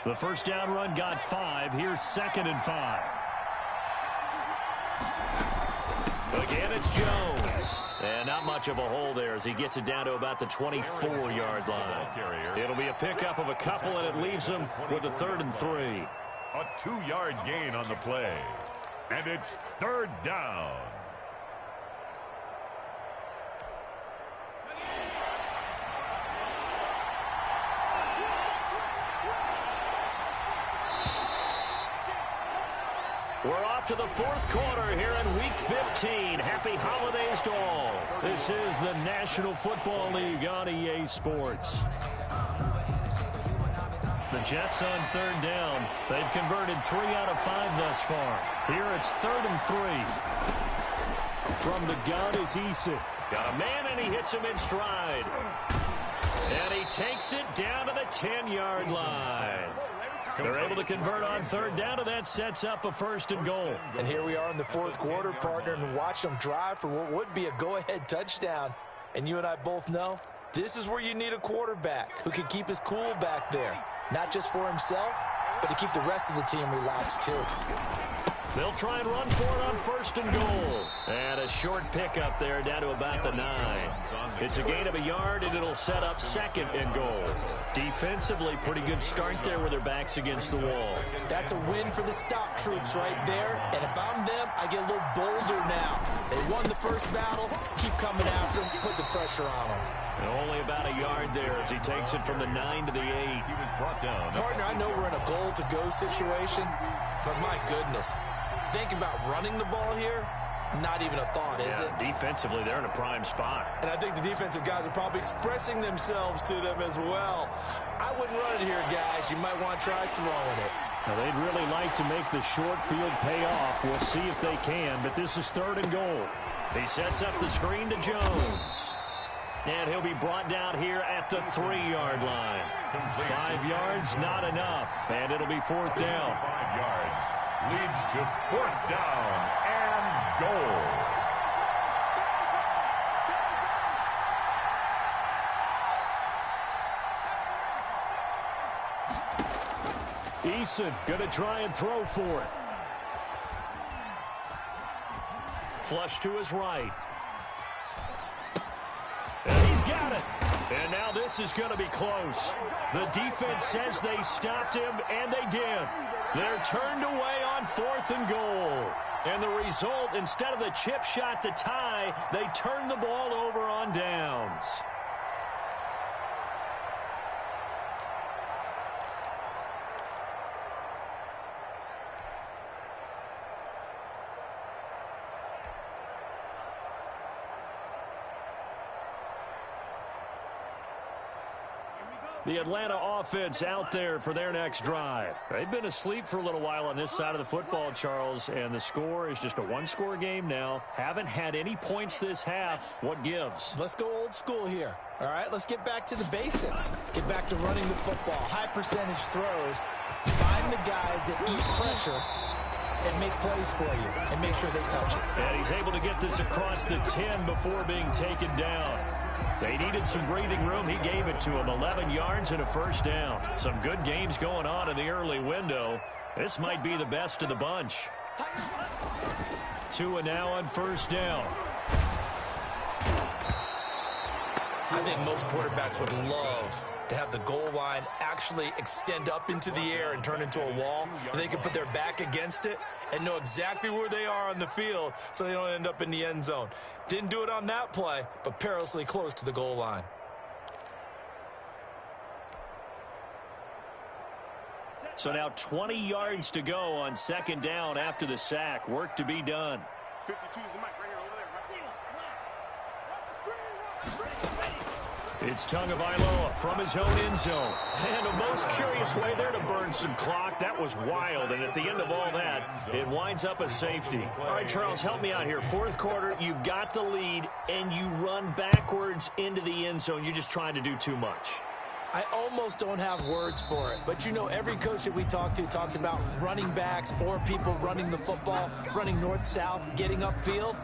The 1st down run got 5. Here's 2nd and 5. Again, it's Jones. And not much of a hole there as he gets it down to about the 24-yard line. It'll be a pickup of a couple, and it leaves him with a 3rd and 3. A 2-yard gain on the play. And it's 3rd down. We're off to the 4th quarter here in Week 15. Happy holidays to all. This is the National Football League on EA Sports. The Jets on 3rd down. They've converted 3 out of 5 thus far. Here it's 3rd and 3. From the gun is Eason. Got a man, and he hits him in stride. And he takes it down to the 10-yard line. They're able to convert on 3rd down, and that sets up a 1st and goal. And here we are in the 4th quarter, partner, and watch them drive for what would be a go-ahead touchdown. And you and I both know this is where you need a quarterback who can keep his cool back there. Not just for himself, but to keep the rest of the team relaxed too. They'll try and run for it on 1st and goal. And a short pickup there down to about the 9. It's a gain of a yard, and it'll set up 2nd and goal. Defensively, pretty good start there with their backs against the wall. That's a win for the stock troops right there. And if I'm them, I get a little bolder now. They won the 1st battle. Keep coming after them. Put the pressure on them. And only about a yard there as he takes it from the 9 to the 8. He was brought down. Partner, I know we're in a goal-to-go situation, but my goodness, think about running the ball here. Not even a thought, is it? Defensively, they're in a prime spot. And I think the defensive guys are probably expressing themselves to them as well. I wouldn't run it here, guys. You might want to try throwing it. Now, they'd really like to make the short field pay off. We'll see if they can, but this is 3rd and goal. He sets up the screen to Jones. And he'll be brought down here at the 3-yard line. 5 yards, not enough. And it'll be 4th down. 5 yards. Leads to 4th down and goal. Eason going to try and throw for it. Flush to his right. And he's got it. And now this is going to be close. The defense says they stopped him, and they did. They're turned away on 4th and goal. And the result, instead of the chip shot to tie, they turn the ball over on downs. The Atlanta offense out there for their next drive. They've been asleep for a little while on this side of the football, Charles, and the score is just a one-score game now. Haven't had any points this half. What gives? Let's go old school here. All right, let's get back to the basics. Get back to running the football, high percentage throws. Find the guys that eat pressure and make plays for you and make sure they touch it. And he's able to get this across the 10 before being taken down. They needed some breathing room. He gave it to him. 11 yards and a first down. Some good games going on in the early window. This might be the best of the bunch. Tua now on first down. I think most quarterbacks would love to have the goal line actually extend up into the air and turn into a wall. And they can put their back against it and know exactly where they are on the field so they don't end up in the end zone. Didn't do it on that play, but perilously close to the goal line. So now 20 yards to go on second down after the sack. Work to be done. 52 is the mic right here, over there. It's Tagovailoa from his own end zone. And a most curious way there to burn some clock. That was wild. And at the end of all that, it winds up a safety. All right, Charles, help me out here. Fourth quarter, you've got the lead, and you run backwards into the end zone. You're just trying to do too much. I almost don't have words for it. But, you know, every coach that we talk to talks about running backs or people running the football, running north-south, getting upfield.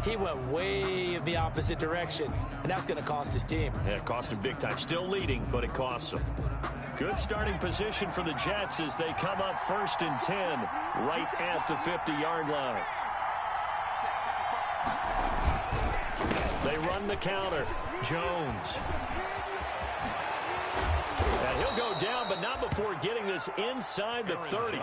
He went way in the opposite direction, and that's going to cost his team. Yeah, it cost him big time. Still leading, but it costs him. Good starting position for the Jets as they come up 1st and 10 right at the 50-yard line. They run the counter. Jones. And he'll go down, but not before getting this inside the 30.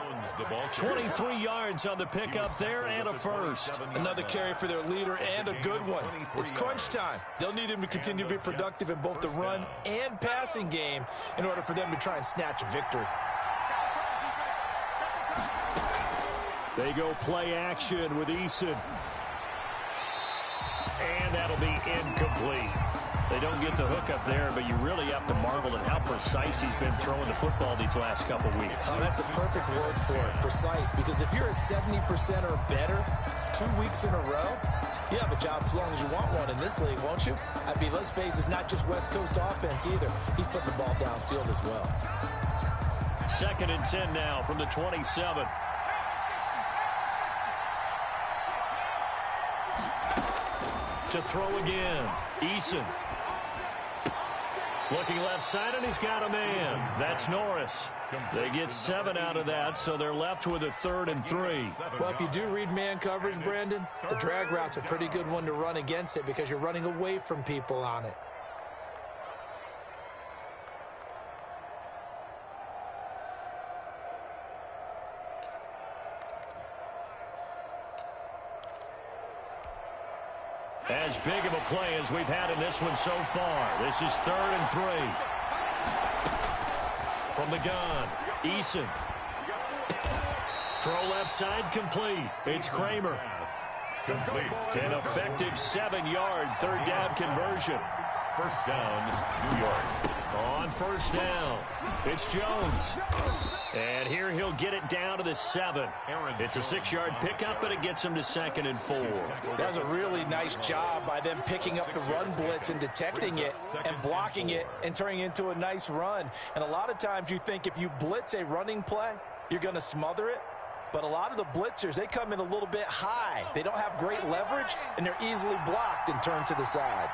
23 yards on the pickup there and a first. Another carry for their leader and a good one. It's crunch time. They'll need him to continue to be productive in both the run and passing game in order for them to try and snatch a victory. They go play action with Eason. And that'll be incomplete. They don't get the hook up there, but you really have to marvel at how precise he's been throwing the football these last couple weeks. Oh, that's the perfect word for it, precise, because if you're at 70% or better 2 weeks in a row, you have a job as long as you want one in this league, won't you? I mean, let's face it, it's not just West Coast offense either. He's putting the ball downfield as well. 2nd and 10 now from the 27. To throw again. Eason. Looking left side, and he's got a man. That's Norris. They get 7 out of that, so they're left with a 3rd and 3. Well, if you do read man coverage, Brandon, the drag route's a pretty good one to run against it because you're running away from people on it. As big of a play as we've had in this one so far. This is 3rd and 3. From the gun, Eason. Throw left side complete. It's Kramer. Complete. An effective 7-yard 3rd down conversion. First down, New York. On first down, it's Jones. And here he'll get it down to the 7. It's a 6-yard pickup, but it gets him to 2nd and 4. That's a really nice job by them picking up the run blitz and detecting it and blocking it and turning it into a nice run. And a lot of times you think if you blitz a running play, you're going to smother it. But a lot of the blitzers, they come in a little bit high. They don't have great leverage, and they're easily blocked and turned to the side.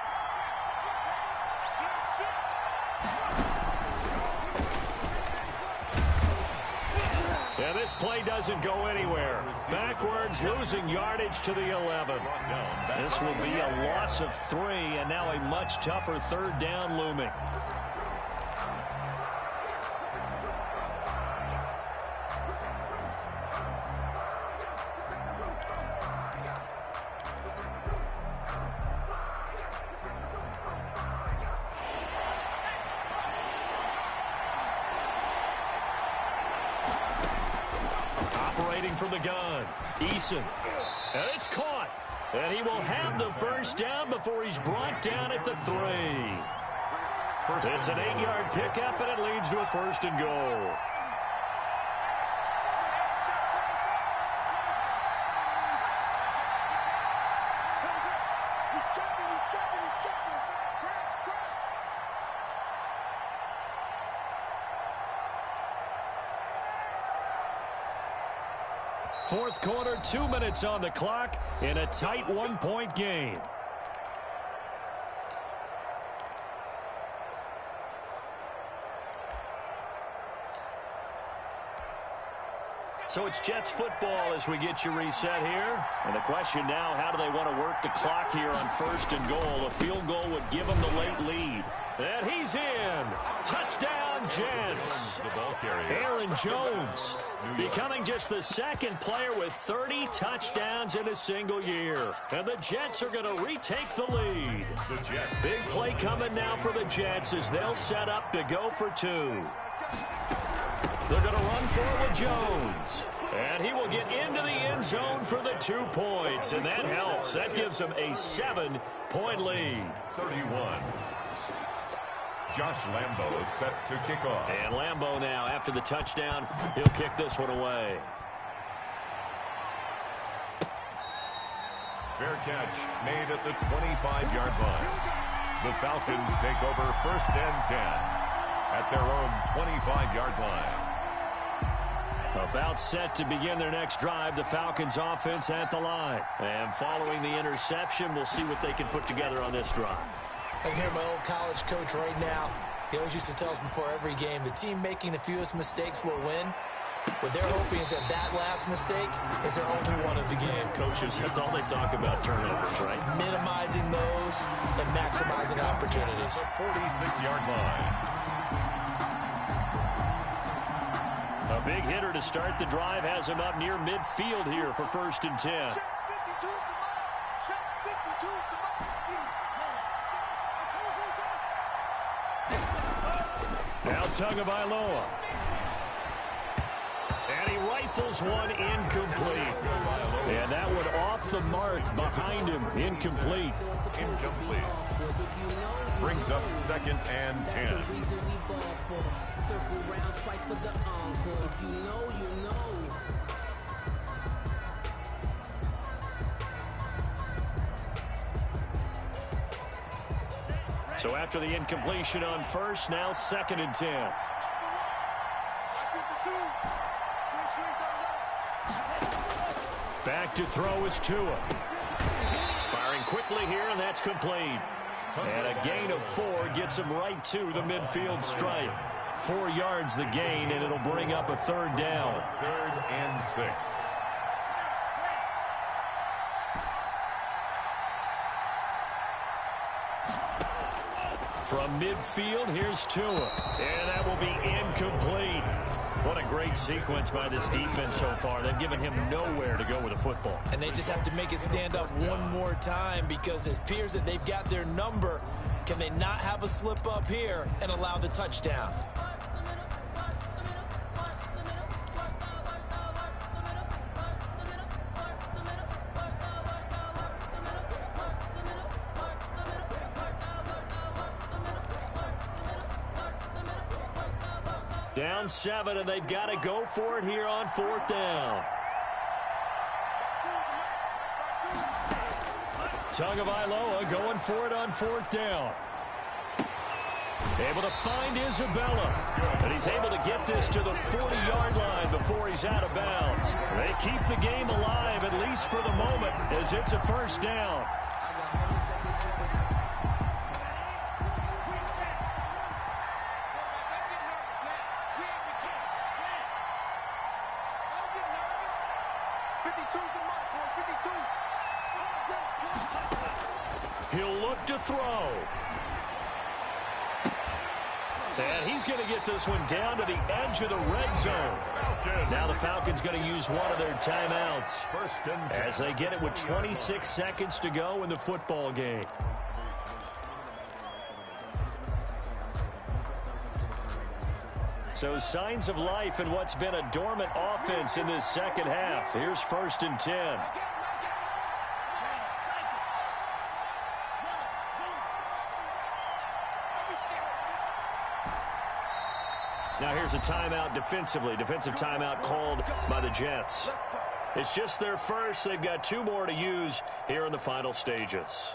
And this play doesn't go anywhere. Backwards, losing yardage to the 11. This will be a loss of 3, and now a much tougher third down looming. Operating from the gun, Eason. And it's caught. And he will have the first down before he's brought down at the 3. It's an 8-yard pickup, and it leads to a 1st and goal. Fourth quarter, 2 minutes on the clock in a tight 1-point game. So it's Jets football as we get you reset here. And the question now, how do they want to work the clock here on 1st and goal? A field goal would give them the late lead. And he's in. Touchdown, Jets. Aaron Jones becoming just the 2nd player with 30 touchdowns in a single year. And the Jets are going to retake the lead. Big play coming now for the Jets as they'll set up to go for 2. They're going to run forward Jones. And he will get into the end zone for the 2 points. And that helps. That gives them a 7-point lead. 31. Josh Lambo is set to kick off. And Lambo now, after the touchdown, he'll kick this one away. Fair catch made at the 25-yard line. The Falcons take over 1st and 10 at their own 25-yard line. About set to begin their next drive, the Falcons offense at the line. And following the interception, we'll see what they can put together on this drive. I can hear my old college coach right now. He always used to tell us before every game, the team making the fewest mistakes will win. What they're hoping is that that last mistake is their only one of the game. Coaches, that's all they talk about, turnovers, right? Minimizing those and maximizing opportunities. 46-yard line. A big hitter to start the drive has him up near midfield here for 1st and 10. Now Tagovailoa. And he rifles one incomplete. And that one off the mark behind him. Incomplete. Incomplete. Brings up 2nd and 10. So after the incompletion on 1st, now 2nd and 10. Back to throw is Tua. Firing quickly here, and that's complete. And a gain of 4 gets him right to the midfield stripe. 4 yards the gain, and it'll bring up a 3rd down. 3rd and 6. From midfield, here's Tua. And that will be incomplete. What a great sequence by this defense so far. They've given him nowhere to go with the football. And they just have to make it stand up one more time because it appears that they've got their number. Can they not have a slip up here and allow the touchdown? Down 7, and they've got to go for it here on 4th down. Tagovailoa going for it on 4th down. Able to find Isabella. And he's able to get this to the 40-yard line before he's out of bounds. They keep the game alive, at least for the moment, as it's a 1st down. He'll look to throw. And he's going to get this one down to the edge of the red zone. Now the Falcons going to use one of their timeouts as they get it with 26 seconds to go in the football game. So signs of life in what's been a dormant offense in this second half. Here's 1st and 10. Now here's a timeout defensively. Defensive timeout called by the Jets. It's just their first. They've got 2 more to use here in the final stages.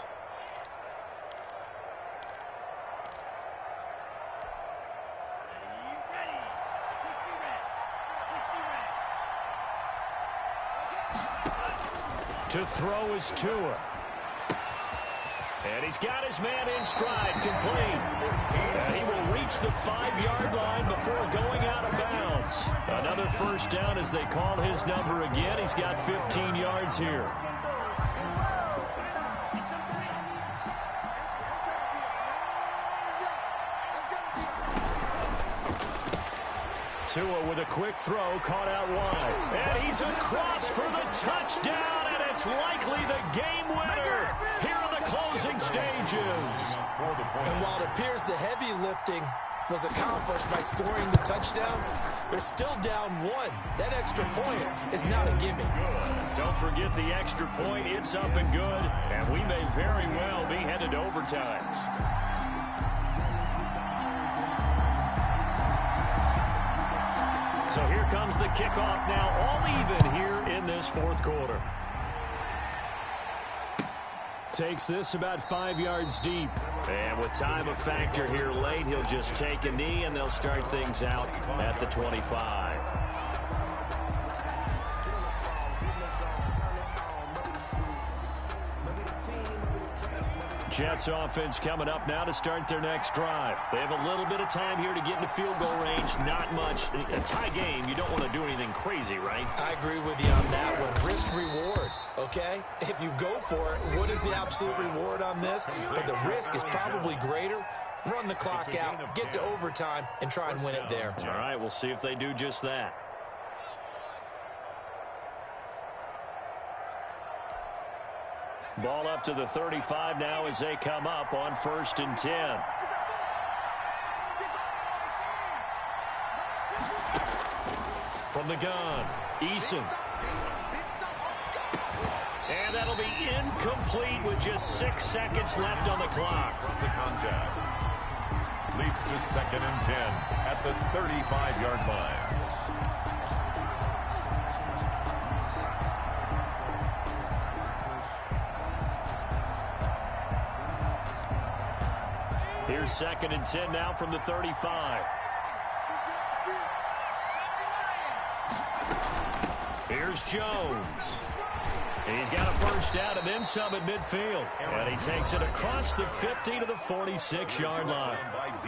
To throw is Tua. And he's got his man in stride, complete. And he will reach the 5-yard line before going out of bounds. Another first down as they call his number again. He's got 15 yards here. Tua with a quick throw, caught out wide. And he's across for the touchdown, and it's likely the game winner here in the closing stages. And while it appears the heavy lifting was accomplished by scoring the touchdown, they're still down 1. That extra point is not a gimme. Don't forget the extra point. It's up and good, and we may very well be headed to overtime. So here comes the kickoff now, all even here in this 4th quarter. Takes this about 5 yards deep. And with time a factor here late, he'll just take a knee, and they'll start things out at the 25. Jets offense coming up now to start their next drive. They have a little bit of time here to get into field goal range. Not much. A tie game, you don't want to do anything crazy, right? I agree with you on that one. Risk-reward, okay? If you go for it, what is the absolute reward on this? But the risk is probably greater. Run the clock out, get to overtime, and try and win it there. All right, we'll see if they do just that. Ball up to the 35 now as they come up on 1st and 10. From the gun, Eason. And that'll be incomplete with just 6 seconds left on the clock. From the contact. Leads to 2nd and 10 at the 35-yard line. Here's 2nd and 10 now from the 35. Here's Jones. And he's got a first down and then some at midfield. And he takes it across the 50 to the 46-yard line.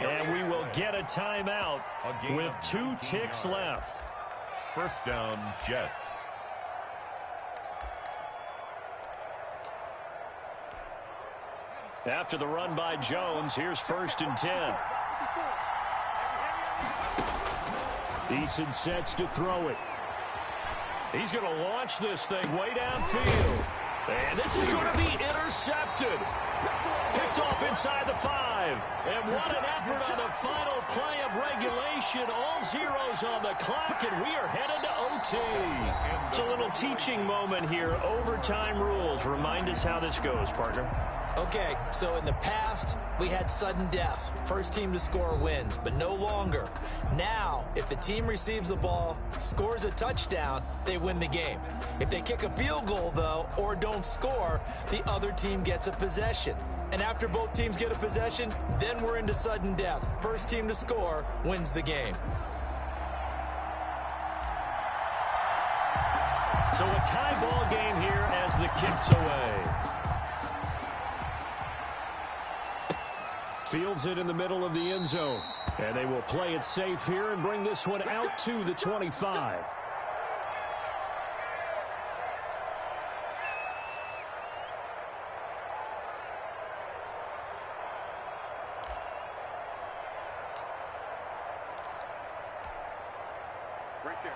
And we will get a timeout with 2 ticks left. First down, Jets. After the run by Jones, here's 1st and 10. Eason sets to throw it. He's going to launch this thing way downfield. And this is going to be intercepted. Picked off inside the 5. And what an effort on the final play of regulation. All zeros on the clock, and we are headed to OT. It's a little teaching moment here. Overtime rules. Remind us how this goes, partner. Okay, so in the past, we had sudden death. First team to score wins, but no longer. Now, if the team receives the ball, scores a touchdown, they win the game. If they kick a field goal, though, or don't score, the other team gets a possession. And after both teams get a possession, then we're into sudden death. First team to score wins the game. So a tie ball game here as the kick's away. Fields it in the middle of the end zone. And they will play it safe here and bring this one out to the 25.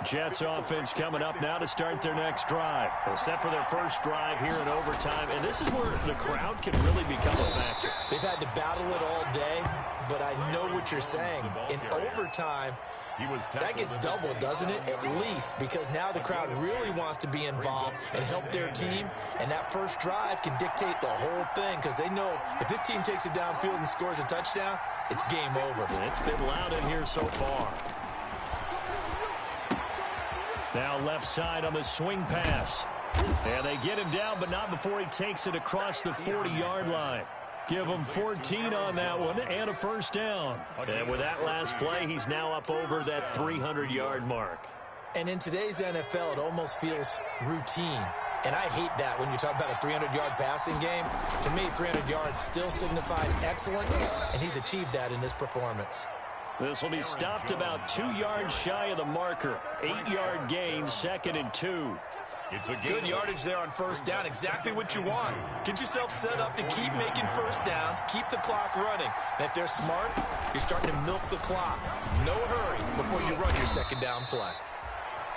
Jets offense coming up now to start their next drive. They're set for their first drive here in overtime, and this is where the crowd can really become a factor. They've had to battle it all day, but I know what you're saying. In overtime, that gets doubled, doesn't it? At least, because now the crowd really wants to be involved and help their team, and that first drive can dictate the whole thing because they know if this team takes it downfield and scores a touchdown, it's game over. It's been loud in here so far. Now left side on the swing pass. And they get him down, but not before he takes it across the 40-yard line. Give him 14 on that one and a first down. And with that last play, he's now up over that 300-yard mark. And in today's NFL, it almost feels routine. And I hate that when you talk about a 300-yard passing game. To me, 300 yards still signifies excellence, and he's achieved that in this performance. This will be stopped about 2 yards shy of the marker. 8-yard gain, 2nd and 2. Good yardage there on first down, exactly what you want. Get yourself set up to keep making first downs, keep the clock running. And if they're smart, you're starting to milk the clock. No hurry before you run your second down play.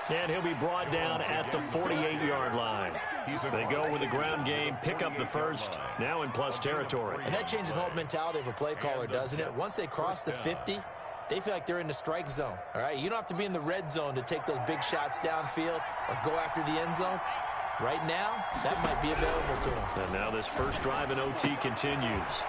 And he'll be brought down at the 48-yard line. They go with the ground game, pick up the first, now in plus territory. And that changes the whole mentality of a play caller, doesn't it? Once they cross the 50, they feel like they're in the strike zone, all right? You don't have to be in the red zone to take those big shots downfield or go after the end zone. Right now, that might be available to them. And now this first drive in OT continues.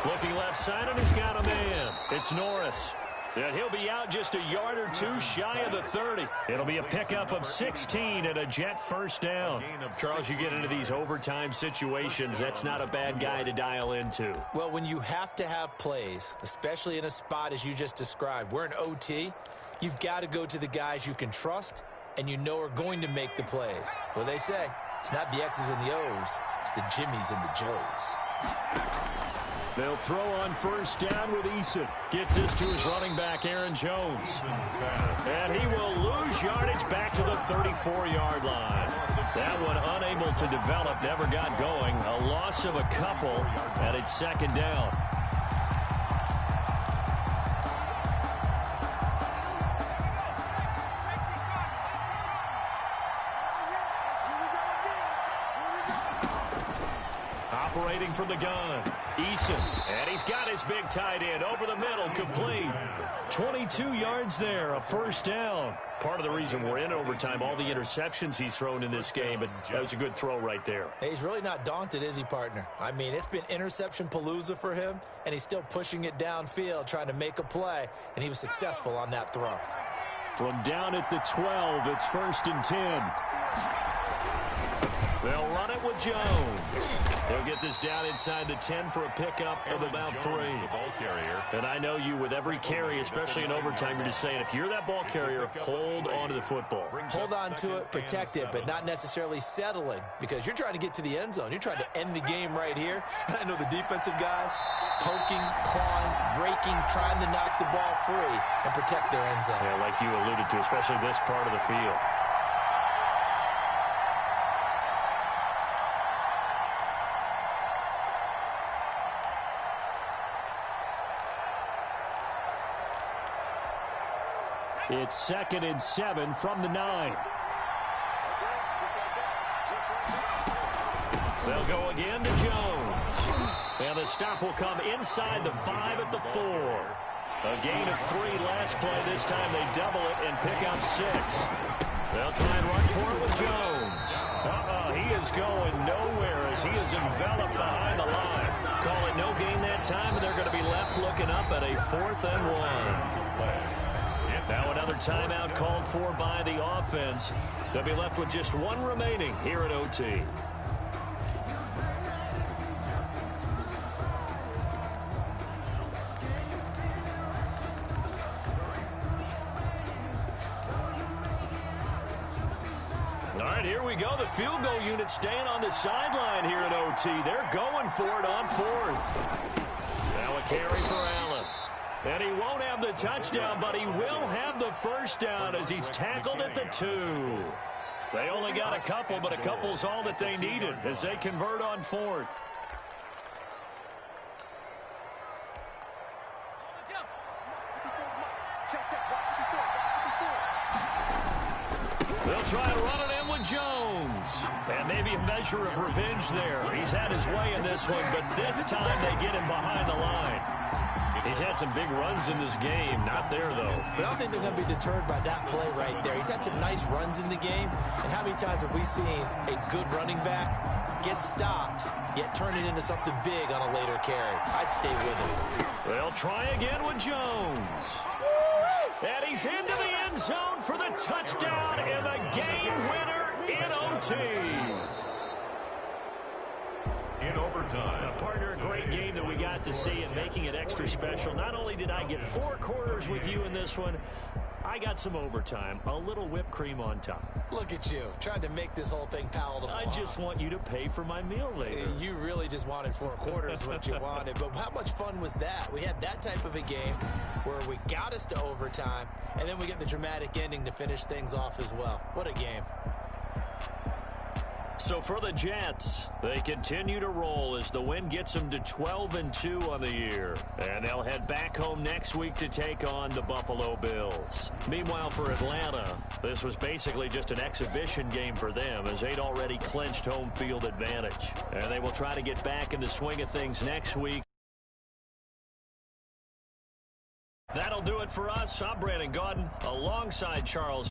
Looking left side, and he's got a man. It's Norris. And he'll be out just a yard or two shy of the 30. It'll be a pickup of 16 and a Jet first down. Charles, you get into these overtime situations, that's not a bad guy to dial into. Well, when you have to have plays, especially in a spot as you just described, we're in OT, you've got to go to the guys you can trust and you know are going to make the plays. Well, they say it's not the X's and the O's, it's the Jimmies and the Joes. They'll throw on first down with Eason. Gets this to his running back, Aaron Jones. And he will lose yardage back to the 34-yard line. That one unable to develop, never got going. A loss of a couple, and it's second down. Operating from the gun, Eason, and he's got his big tight end over the middle, complete. 22 yards there, a first down. Part of the reason we're in overtime, all the interceptions he's thrown in this game, but that was a good throw right there. Hey, he's really not daunted, is he, partner? I mean, it's been interception palooza for him, and he's still pushing it downfield, trying to make a play, and he was successful on that throw. From down at the 12, it's 1st and 10. They'll run it with Jones. He'll get this down inside the 10 for a pickup of about 3. And I know you, with every carry, especially in overtime, you're just saying, if you're that ball carrier, hold on to the football. Hold on to it, protect it, but not necessarily settling, because you're trying to get to the end zone. You're trying to end the game right here. And I know the defensive guys poking, clawing, raking, trying to knock the ball free and protect their end zone. Yeah, like you alluded to, especially this part of the field. It's 2nd and 7 from the 9. They'll go again to Jones. And the stop will come inside the 5 at the 4. A gain of 3 last play. This time they double it and pick up 6. They'll try and run for it with Jones. He is going nowhere as he is enveloped behind the line. Call it no gain that time, and they're going to be left looking up at a 4th and 1. Now another timeout called for by the offense. They'll be left with just 1 remaining here at OT. All right, here we go. The field goal unit staying on the sideline here at OT. They're going for it on 4th. Now a carry for Allen. And he won't have the touchdown, but he will have the first down as he's tackled at the 2. They only got a couple, but a couple's all that they needed as they convert on 4th. And maybe a measure of revenge there. He's had his way in this one, but this time they get him behind the line. He's had some big runs in this game. Not there, though. But I don't think they're going to be deterred by that play right there. He's had some nice runs in the game. And how many times have we seen a good running back get stopped, yet turn it into something big on a later carry? I'd stay with him. They'll try again with Jones. And he's into the end zone for the touchdown and the game winner in OT. In overtime. Partner, a great game that we got to see and making it extra special. Not only did I get 4 quarters with you in this one, I got some overtime, a little whipped cream on top. Look at you, trying to make this whole thing palatable. I just want you to pay for my meal later. You really just wanted 4 quarters what you wanted. But how much fun was that? We had that type of a game where we got us to overtime, and then we get the dramatic ending to finish things off as well. What a game. So for the Jets, they continue to roll as the win gets them to 12-2 on the year. And they'll head back home next week to take on the Buffalo Bills. Meanwhile, for Atlanta, this was basically just an exhibition game for them as they'd already clinched home field advantage. And they will try to get back in the swing of things next week. That'll do it for us. I'm Brandon Gaudin alongside Charles